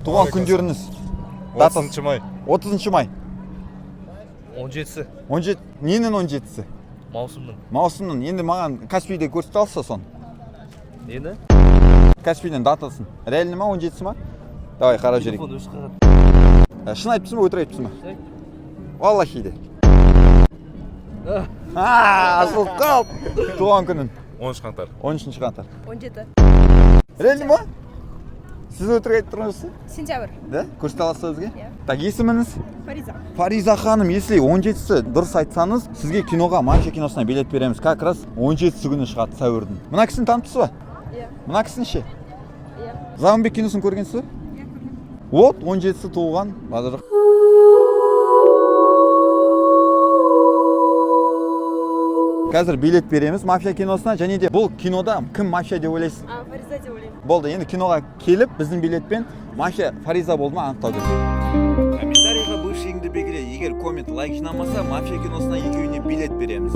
Туған күндеріңіз. 30 май. 30 май. 17-сі. 17. Ненің 17-сі? Маусымның. Маусымның. Енді маған Каспийде көрсете алса сон. Нені? Каспийден датасын. Реально ма 17-сі ма? Давай қарап жүрейік. Телефон өші қағады. Шын айтыпсың ба, өтірік айтыпсың ба? Валлахи де. Асыл қалып. Туған күнін. 13 қаңтар. 13 қаңтар. 17. Реально ма? Сіз өтірік айтып тұрсыз? Сентябрь. Да? Көрсете аласыз бізге? Иә. Так, есіміңіз? Фариза. Фариза ханым, если 17-сі дұрыс айтсаңыз, сізге киноға, мафия киносына билет береміз. Как раз 17-сі күні шығады сәуірдің. Мына кісіні танытсыз ба? Иә. Мына кісіні ше? Иә. Заманбек киносын көргенсіз ба? Иә, көргем. Вот, 17-сі туылған. Бадырық. Қазір билет береміз мафия киносына, және де бұл кинода кім мафия деп ойлайсыз? Фариза деп ойлаймын. Болды, енді киноға келіп, біздің билетпен мафия Фариза болды ма анықтау керек. Комментарийға бывшийіңді белгіле, егер коммент лайк жинамаса, мафия киносына екеуіне билет береміз.